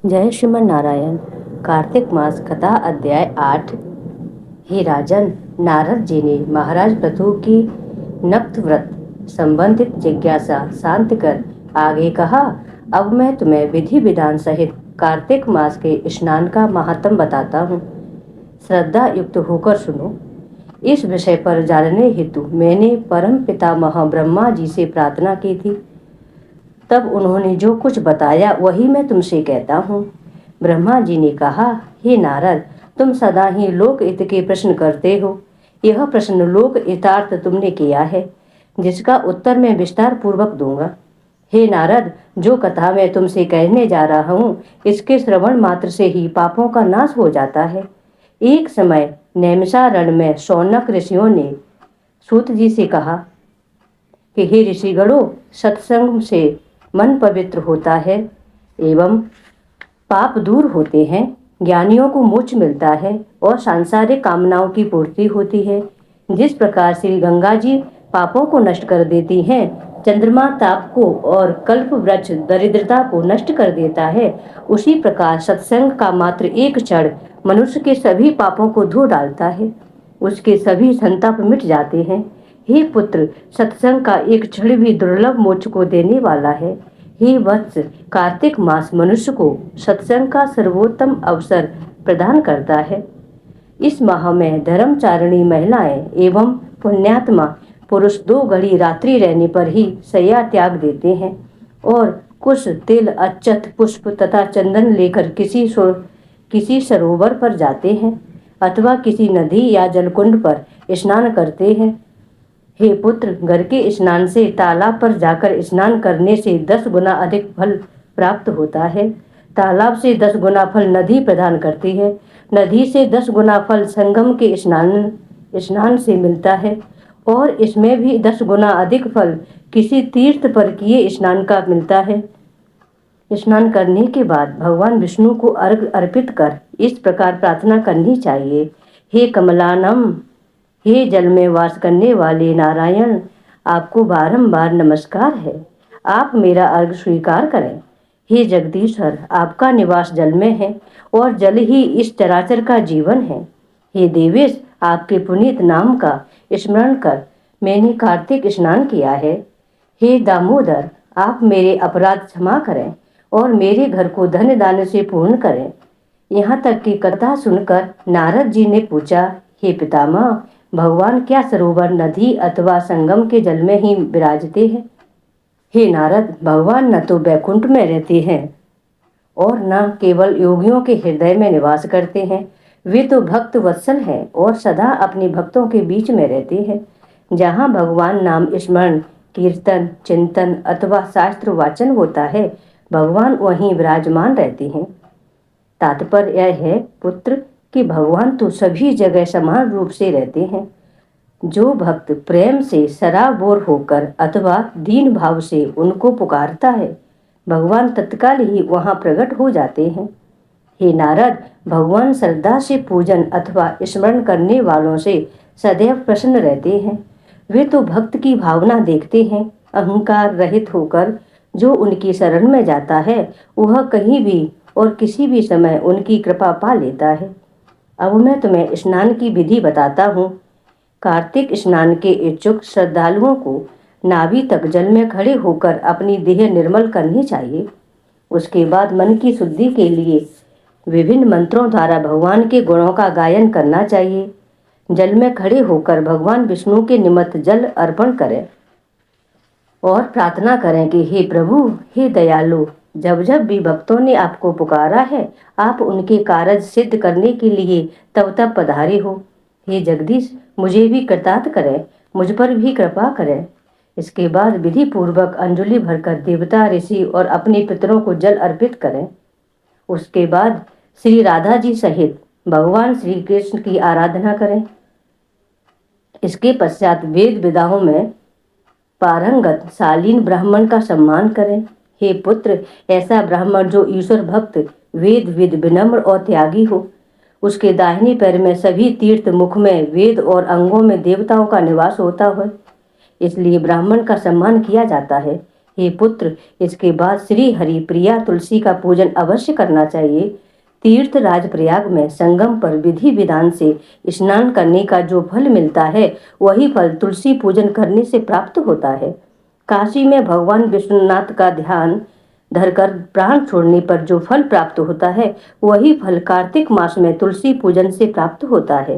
जय श्रीमन नारायण। कार्तिक मास कथा अध्याय 8। हे राजन, नारद जी ने महाराज पृथु की नक्त व्रत संबंधित जिज्ञासा शांत कर आगे कहा। अब मैं तुम्हें विधि विधान सहित कार्तिक मास के स्नान का महात्म बताता हूँ। श्रद्धा युक्त होकर सुनो। इस विषय पर जानने हेतु मैंने परम पितामह ब्रह्मा जी से प्रार्थना की थी। तब उन्होंने जो कुछ बताया वही मैं तुमसे कहता हूँ। ब्रह्मा जी ने कहा, हे नारद, तुम सदा ही लोक हित के प्रश्न करते हो। यह प्रश्न लोक हितार्थ तुमने किया है, जिसका उत्तर मैं विस्तार पूर्वक दूंगा। हे नारद, जो कथा मैं तुमसे कहने जा रहा हूँ, इसके श्रवण मात्र से ही पापों का नाश हो जाता है। एक समय नैमिषारण्य में शौनक ऋषियों ने सूत जी से कहा कि हे ऋषिगणों, सत्संग से मन पवित्र होता है एवं पाप दूर होते हैं, ज्ञानियों को मोक्ष मिलता है और सांसारिक कामनाओं की पूर्ति होती है। जिस प्रकार श्री गंगा जी पापों को नष्ट कर देती हैं, चंद्रमा ताप को और कल्प वृक्ष दरिद्रता को नष्ट कर देता है, उसी प्रकार सत्संग का मात्र एक क्षण मनुष्य के सभी पापों को धो डालता है। उसके सभी संताप मिट जाते हैं। हे पुत्र, सत्संग का एक क्षण भी दुर्लभ मोक्ष को देने वाला है। हे वत्स, कार्तिक मास मनुष्य को सत्संग का सर्वोत्तम अवसर प्रदान करता है। इस माह में धर्मचारिणी महिलाएं एवं पुण्यात्मा पुरुष 2 घड़ी रात्रि रहने पर ही शय्या त्याग देते हैं और कुश, तिल, अक्षत, पुष्प तथा चंदन लेकर किसी सरोवर पर जाते हैं अथवा किसी नदी या जलकुंड पर स्नान करते हैं। हे पुत्र, घर के स्नान से तालाब पर जाकर स्नान करने से 10 गुना अधिक फल प्राप्त होता है। तालाब से 10 गुना फल नदी प्रदान करती है। नदी से 10 गुना फल संगम के स्नान से मिलता है और इसमें भी 10 गुना अधिक फल किसी तीर्थ पर किए स्नान का मिलता है। स्नान करने के बाद भगवान विष्णु को अर्घ अर्पित कर इस प्रकार प्रार्थना करनी चाहिए। हे कमलानम, हे जल में वास करने वाले नारायण, आपको बारंबार नमस्कार है। आप मेरा अर्घ स्वीकार करें। हे जगदीश्वर, आपका निवास जल में है और जल ही इस चराचर का जीवन है। हे देवेश, आपके पुनीत नाम का स्मरण कर मैंने कार्तिक स्नान किया है। हे दामोदर, आप मेरे अपराध क्षमा करें और मेरे घर को धन दान से पूर्ण करें। यहाँ तक की कथा सुनकर नारद जी ने पूछा, हे पितामह, भगवान क्या सरोवर, नदी अथवा संगम के जल में ही विराजते हैं? हे नारद, भगवान न तो बैकुंठ में रहते हैं और न केवल योगियों के हृदय में निवास करते हैं। वे तो भक्त वत्सल हैं और सदा अपने भक्तों के बीच में रहते हैं। जहाँ भगवान नाम स्मरण, कीर्तन, चिंतन अथवा शास्त्र वाचन होता है, भगवान वहीं विराजमान रहते हैं। तात्पर्य यह है पुत्र कि भगवान तो सभी जगह समान रूप से रहते हैं। जो भक्त प्रेम से सराबोर होकर अथवा दीन भाव से उनको पुकारता है, भगवान तत्काल ही वहां प्रकट हो जाते हैं। हे नारद, भगवान श्रद्धा से पूजन अथवा स्मरण करने वालों से सदैव प्रसन्न रहते हैं। वे तो भक्त की भावना देखते हैं। अहंकार रहित होकर जो उनकी शरण में जाता है, वह कहीं भी और किसी भी समय उनकी कृपा पा लेता है। अब मैं तुम्हें स्नान की विधि बताता हूँ। कार्तिक स्नान के इच्छुक श्रद्धालुओं को नाभि तक जल में खड़े होकर अपनी देह निर्मल करनी चाहिए। उसके बाद मन की शुद्धि के लिए विभिन्न मंत्रों द्वारा भगवान के गुणों का गायन करना चाहिए। जल में खड़े होकर भगवान विष्णु के निमित्त जल अर्पण करें और प्रार्थना करें कि हे प्रभु, हे दयालु, जब जब भी भक्तों ने आपको पुकारा है, आप उनके कार्य सिद्ध करने के लिए तब तब पधारे हो। हे जगदीश, मुझे भी कृतार्थ करें, मुझ पर भी कृपा करें। इसके बाद विधि पूर्वक अंजलि भरकर देवता, ऋषि और अपने पितरों को जल अर्पित करें। उसके बाद श्री राधा जी सहित भगवान श्री कृष्ण की आराधना करें। इसके पश्चात वेद विधाओं में पारंगत शालीन ब्राह्मण का सम्मान करें। हे पुत्र, ऐसा ब्राह्मण जो ईश्वर भक्त, वेद विद, विनम्र और त्यागी हो। उसके दाहिने पैर में सभी तीर्थ, मुख में वेद और अंगों में देवताओं का निवास होता है। इसलिए ब्राह्मण का सम्मान किया जाता है। हे पुत्र, इसके बाद श्री हरि प्रिया तुलसी का पूजन अवश्य करना चाहिए। तीर्थ राजप्रयाग में संगम पर विधि विधान से स्नान करने का जो फल मिलता है, वही फल तुलसी पूजन करने से प्राप्त होता है। काशी में भगवान विश्वनाथ का ध्यान धरकर प्राण छोड़ने पर जो फल प्राप्त होता है, वही फल कार्तिक मास में तुलसी पूजन से प्राप्त होता है।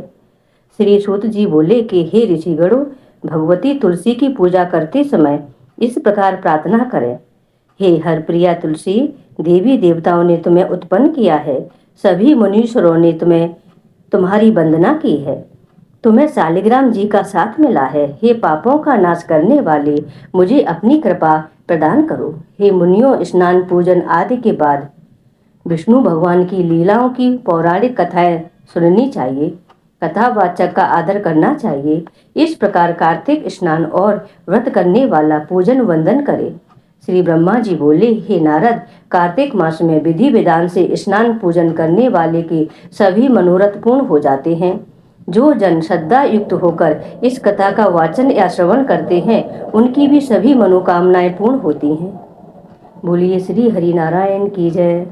श्री सूत जी बोले कि हे ऋषिगणों, भगवती तुलसी की पूजा करते समय इस प्रकार प्रार्थना करें। हे हरप्रिया तुलसी, देवी देवताओं ने तुम्हें उत्पन्न किया है, सभी मुनीश्वरों ने तुम्हारी वंदना की है, तुम्हें शालिग्राम जी का साथ मिला है। हे पापों का नाश करने वाले, मुझे अपनी कृपा प्रदान करो। हे मुनियों, स्नान पूजन आदि के बाद विष्णु भगवान की लीलाओं की पौराणिक कथाएं सुननी चाहिए, कथावाचक का आदर करना चाहिए। इस प्रकार कार्तिक स्नान और व्रत करने वाला पूजन वंदन करे। श्री ब्रह्मा जी बोले, हे नारद, कार्तिक मास में विधि विधान से स्नान पूजन करने वाले के सभी मनोरथ पूर्ण हो जाते हैं। जो जन श्रद्धा युक्त होकर इस कथा का वाचन या श्रवण करते हैं, उनकी भी सभी मनोकामनाएं पूर्ण होती हैं। बोलिए श्री हरि नारायण की जय।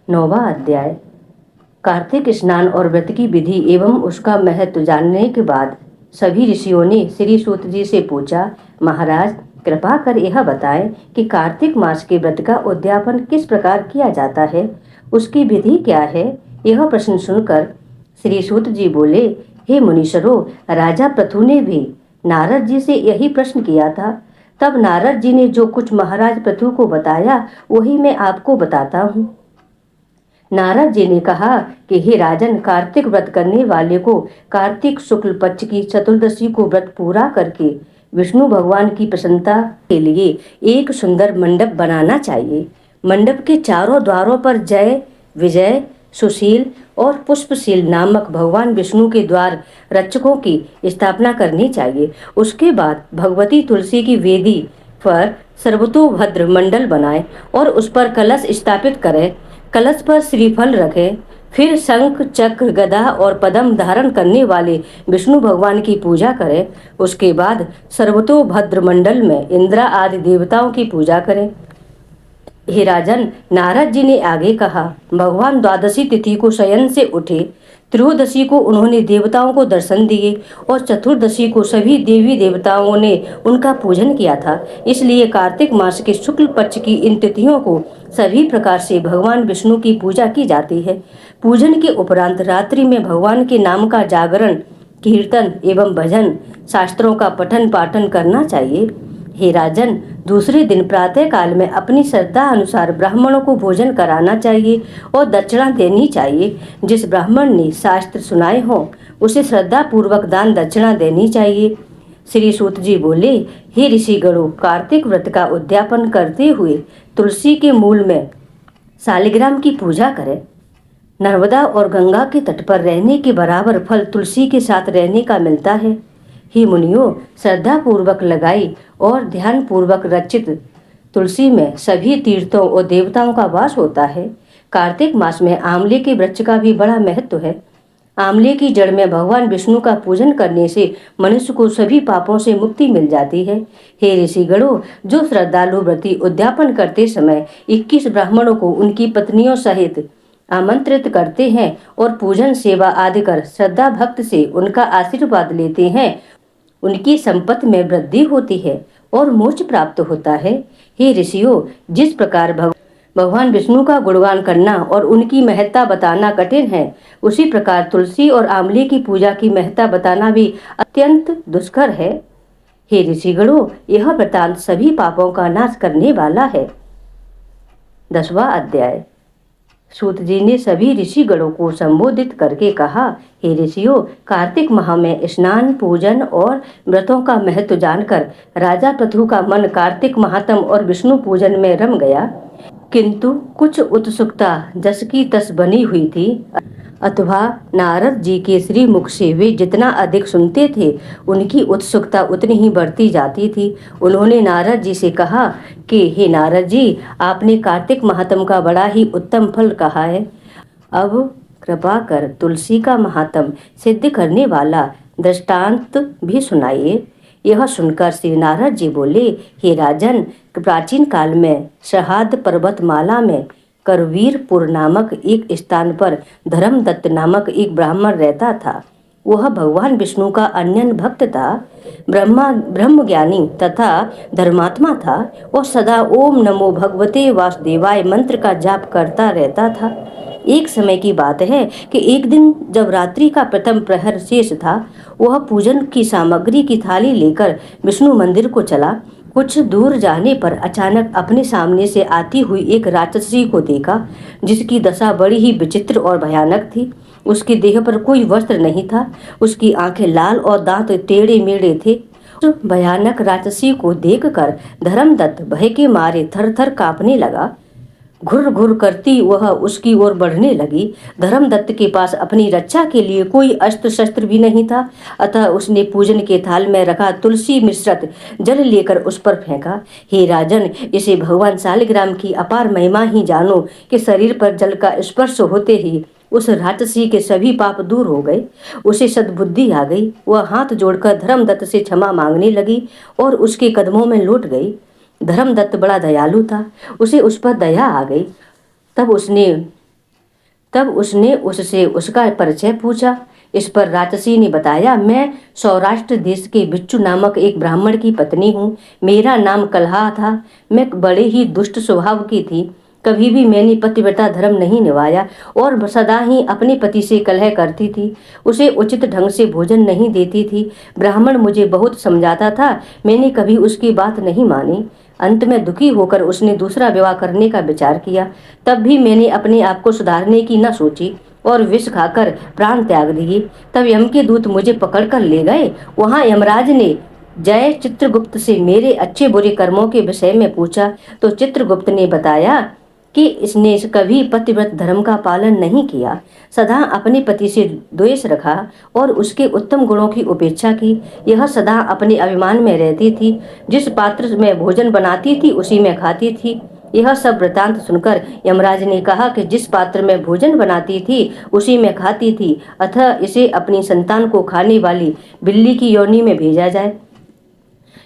9वां अध्याय। कार्तिक स्नान और व्रत की विधि एवं उसका महत्व जानने के बाद सभी ऋषियों ने श्री सूत जी से पूछा, महाराज, कृपा कर यह बताएं कि कार्तिक मास के व्रत का उद्यापन किस प्रकार किया जाता है, उसकी विधि क्या है। यह प्रश्न सुनकर श्री सूत जी बोले, हे मुनीश्वरों, राजा पृथु ने भी नारद जी से यही प्रश्न किया था। तब नारद जी ने जो कुछ महाराज पृथु को बताया, वही मैं आपको बताता हूँ। नारद जी ने कहा कि हे राजन, कार्तिक व्रत करने वाले को कार्तिक शुक्ल पक्ष की चतुर्दशी को व्रत पूरा करके विष्णु भगवान की प्रसन्नता के लिए एक सुंदर मंडप बनाना चाहिए। मंडप के चारों द्वारों पर जय, विजय, सुशील और पुष्पशील नामक भगवान विष्णु के द्वार रक्षकों की स्थापना करनी चाहिए। उसके बाद भगवती तुलसी की वेदी पर सर्वतोभद्र मंडल बनाए और उस पर कलश स्थापित करें। कलश पर श्रीफल रखें। फिर शंख, चक्र, गदा और पद्म धारण करने वाले विष्णु भगवान की पूजा करें। उसके बाद सर्वतोभद्र मंडल में इंद्र आदि देवताओं की पूजा करें। हे राजन, नारद जी ने आगे कहा, भगवान द्वादशी तिथि को शयन से उठे, त्रयोदशी को उन्होंने देवताओं को दर्शन दिए और चतुर्दशी को सभी देवी देवताओं ने उनका पूजन किया था। इसलिए कार्तिक मास के शुक्ल पक्ष की इन तिथियों को सभी प्रकार से भगवान विष्णु की पूजा की जाती है। पूजन के उपरांत रात्रि में भगवान के नाम का जागरण, कीर्तन एवं भजन, शास्त्रों का पठन पाठन करना चाहिए। हे राजन, दूसरे दिन प्रातः काल में अपनी श्रद्धा अनुसार ब्राह्मणों को भोजन कराना चाहिए और दक्षिणा देनी चाहिए। जिस ब्राह्मण ने शास्त्र सुनाए हों, उसे श्रद्धा पूर्वक दान दक्षिणा देनी चाहिए। श्री सूत जी बोले, हे ऋषिगणों, कार्तिक व्रत का उद्यापन करते हुए तुलसी के मूल में शालिग्राम की पूजा करें। नर्मदा और गंगा के तट पर रहने के बराबर फल तुलसी के साथ रहने का मिलता है। हे मुनियों, श्रद्धा पूर्वक लगाई और ध्यान पूर्वक रचित तुलसी में सभी तीर्थों और देवताओं का वास होता है। कार्तिक मास में आंवले के वृक्ष का भी बड़ा महत्व है। आंवले की जड़ में भगवान विष्णु का पूजन करने से मनुष्य को सभी पापों से मुक्ति मिल जाती है। हे ऋषिगणों, जो श्रद्धालु व्रती उद्यापन करते समय 21 ब्राह्मणों को उनकी पत्नियों सहित आमंत्रित करते हैं और पूजन सेवा आदि कर श्रद्धा भक्त से उनका आशीर्वाद लेते हैं, उनकी संपत्ति में वृद्धि होती है और मोक्ष प्राप्त होता है। हे ऋषियों, जिस प्रकार भगवान विष्णु का गुणगान करना और उनकी महत्ता बताना कठिन है, उसी प्रकार तुलसी और आंवले की पूजा की महत्ता बताना भी अत्यंत दुष्कर है। हे ऋषिगणों, यह वृतांत सभी पापों का नाश करने वाला है। 10वां अध्याय। सूत जी ने सभी ऋषिगणों को संबोधित करके कहा, हे ऋषियों, कार्तिक माह में स्नान, पूजन और व्रतों का महत्व जानकर राजा पृथु का मन कार्तिक महात्म और विष्णु पूजन में रम गया, किंतु कुछ उत्सुकता जस की तस बनी हुई थी। अथवा नारद जी के श्री मुख से वे जितना अधिक सुनते थे, उनकी उत्सुकता उतनी ही बढ़ती जाती थी। उन्होंने नारद जी से कहा कि हे नारद जी, आपने कार्तिक महात्म का बड़ा ही उत्तम फल कहा है। अब कृपा कर तुलसी का महात्म सिद्ध करने वाला दृष्टांत भी सुनाइए। यह सुनकर श्री नारद जी बोले, हे राजन, प्राचीन काल में शहाद पर्वतमाला में करवीरपुर नामक एक स्थान पर धर्मदत्त नामक एक ब्राह्मण रहता था। वह भगवान विष्णु का अनन्य भक्त था, ब्रह्म ज्ञानी तथा धर्मात्मा था और सदा ओम नमो भगवते वासुदेवाय मंत्र का जाप करता रहता था। एक समय की बात है कि एक दिन जब रात्रि का प्रथम प्रहर शेष था, वह पूजन की सामग्री की थाली लेकर विष्णु मंदिर को चला। कुछ दूर जाने पर अचानक अपने सामने से आती हुई एक राक्षसी को देखा, जिसकी दशा बड़ी ही विचित्र और भयानक थी। उसके देह पर कोई वस्त्र नहीं था, उसकी आंखें लाल और दांत टेढ़े मेढ़े थे। उस भयानक राक्षसी को देखकर धर्मदत्त भय के मारे थर थर कांपने लगा। घुर घुर करती वह उसकी ओर बढ़ने लगी। धर्मदत्त के पास अपनी रक्षा के लिए कोई अस्त्र शस्त्र भी नहीं था, अतः उसने पूजन के थाल में रखा तुलसी मिश्रित जल लेकर उस पर फेंका। हे राजन, इसे भगवान शालिग्राम की अपार महिमा ही जानो कि शरीर पर जल का स्पर्श होते ही उस राक्षसी के सभी पाप दूर हो गए। उसे सद्बुद्धि आ गई। वह हाथ जोड़कर धर्मदत्त से क्षमा मांगने लगी और उसके कदमों में लौट गई। धर्मदत्त बड़ा दयालु था, उसे उस पर दया आ गई। तब उसने उससे उसका परिचय पूछा। इस पर राक्षसी ने बताया, मैं सौराष्ट्र देश के बिच्छू नामक एक ब्राह्मण की पत्नी हूँ। मेरा नाम कलहा था। मैं बड़े ही दुष्ट स्वभाव की थी। कभी भी मैंने पतिव्रता धर्म नहीं निभाया और सदा ही अपने पति से कलह करती थी। उसे उचित ढंग से भोजन नहीं देती थी। ब्राह्मण मुझे बहुत समझाता था, मैंने कभी उसकी बात नहीं मानी। अंत में दुखी होकर उसने दूसरा विवाह करने का विचार किया। तब भी मैंने अपने आप को सुधारने की न सोची और विष खाकर प्राण त्याग दिए। तब यम के दूत मुझे पकड़कर ले गए। वहां यमराज ने जय चित्रगुप्त से मेरे अच्छे बुरे कर्मों के विषय में पूछा तो चित्रगुप्त ने बताया कि इसने कभी पतिव्रत धर्म का पालन नहीं किया, सदा अपने पति से द्वेष रखा और उसके उत्तम गुणों की उपेक्षा की। यह सदा अपने अभिमान में रहती थी। जिस पात्र में भोजन बनाती थी उसी में खाती थी। यह सब वृतांत सुनकर यमराज ने कहा कि जिस पात्र में भोजन बनाती थी उसी में खाती थी, अतः इसे अपनी संतान को खाने वाली बिल्ली की योनि में भेजा जाए।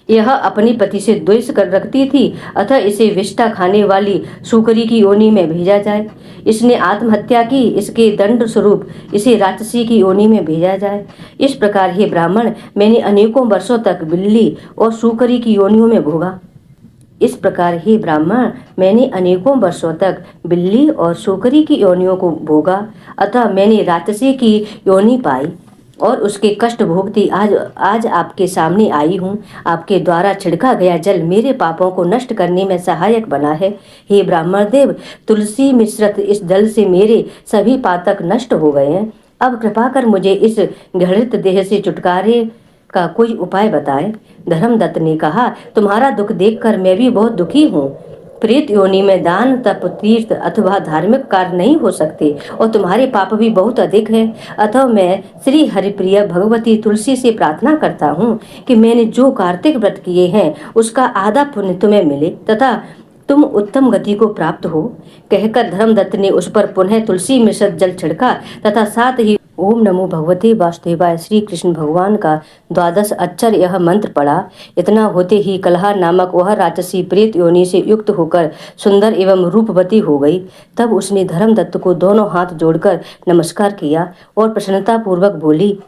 यह अपने पति से द्वेष कर रखती थी, अतः इसे विष्ठा खाने वाली सूकरी की योनि में भेजा जाए। इसने आत्महत्या की, इसके दंड स्वरूप इसे राक्षसी की योनि में भेजा जाए। इस प्रकार हे ब्राह्मण, मैंने अनेकों वर्षों तक बिल्ली और सूकरी की योनियों में भोगा। इस प्रकार हे ब्राह्मण, मैंने अनेकों वर्षों तक बिल्ली और सूकरी की योनियों को भोगा, अतः मैंने राक्षसी की योनि पाई और उसके कष्ट भोगती आज आपके सामने आई हूँ। आपके द्वारा छिड़का गया जल मेरे पापों को नष्ट करने में सहायक बना है। हे ब्राह्मण देव, तुलसी मिश्रित इस जल से मेरे सभी पातक नष्ट हो गए हैं। अब कृपा कर मुझे इस घृणित देह से छुटकारे का कोई उपाय बताएं। धर्मदत्त ने कहा, तुम्हारा दुख देखकर मैं भी बहुत दुखी हूँ। प्रेत योनि में दान, तप, तीर्थ अथवा धार्मिक कार्य नहीं हो सकते और तुम्हारे पाप भी बहुत अधिक है। अतः मैं श्री हरिप्रिय भगवती तुलसी से प्रार्थना करता हूँ कि मैंने जो कार्तिक व्रत किए हैं उसका आधा पुण्य तुम्हें मिले तथा तुम उत्तम गति को प्राप्त हो। कहकर धर्मदत्त ने उस पर पुनः तुलसी मिश्रित जल छिड़का तथा साथ ही ओम नमो भगवते वासुदेवाय श्री कृष्ण भगवान का 12 अक्षर यह मंत्र पढ़ा। इतना होते ही कलहा नामक वह राक्षसी प्रेत योनि से युक्त होकर सुंदर एवं रूपवती हो गई। तब उसने धर्मदत्त को दोनों हाथ जोड़कर नमस्कार किया और प्रसन्नता पूर्वक बोली,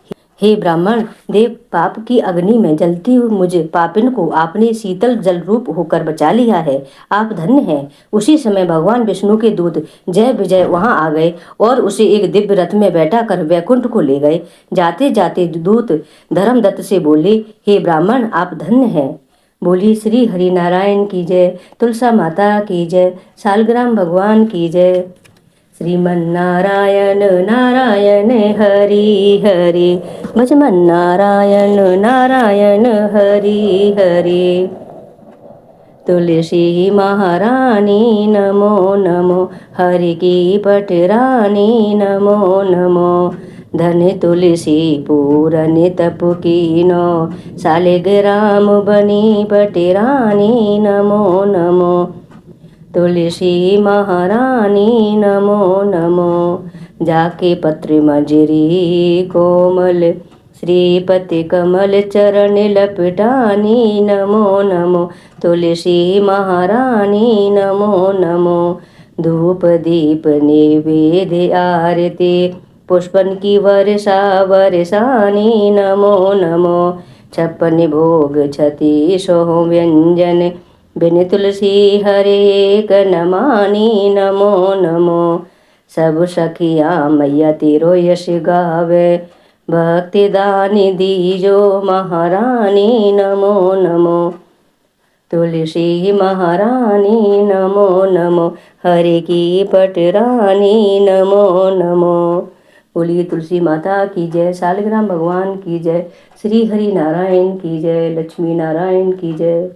हे ब्राह्मण देव, पाप की अग्नि में जलती हुई मुझ पापिन को आपने शीतल जल रूप होकर बचा लिया है। आप धन्य हैं। उसी समय भगवान विष्णु के दूत जय विजय वहां आ गए और उसे एक दिव्य रथ में बैठा कर वैकुंठ को ले गए। जाते जाते दूत धर्मदत्त से बोले, हे ब्राह्मण, आप धन्य हैं। बोली श्री हरि नारायण की जय, तुलसा माता की जय, शालग्राम भगवान की जय। श्रीमन्नारायण नारायण हरि हरि, भजमन्नारायण नारायण हरि हरि। तुलसी महारानी नमो नमो, हरि की पटरानी नमो नमो। धन तुलसी पूरन तप कीनो, शालिग्राम बनी पटरानी नमो नमो। तुलसी महारानी नमो नमो। जाके पत्र मजरी कोमल, श्रीपति कमल चरण लपटानी नमो नमो। तुलसी महारानी नमो नमो। धूप दीप नैवेद्य आरती पुष्पन की वर्षा वर्षानी नमो नमो। छप्पन भोग छति सो व्यंजन बिन तुलसी हरे एक नमानी नमो नमो। सब सखिया मैया तेरो यश गावे भक्ति दानी दीजो महारानी नमो नमो। तुलसी महारानी नमो नमो। हरे की पटरानी नमो नमो। बोलिए तुलसी माता की जय, सालग्राम भगवान की जय, श्री हरि नारायण की जय, लक्ष्मी नारायण की जय।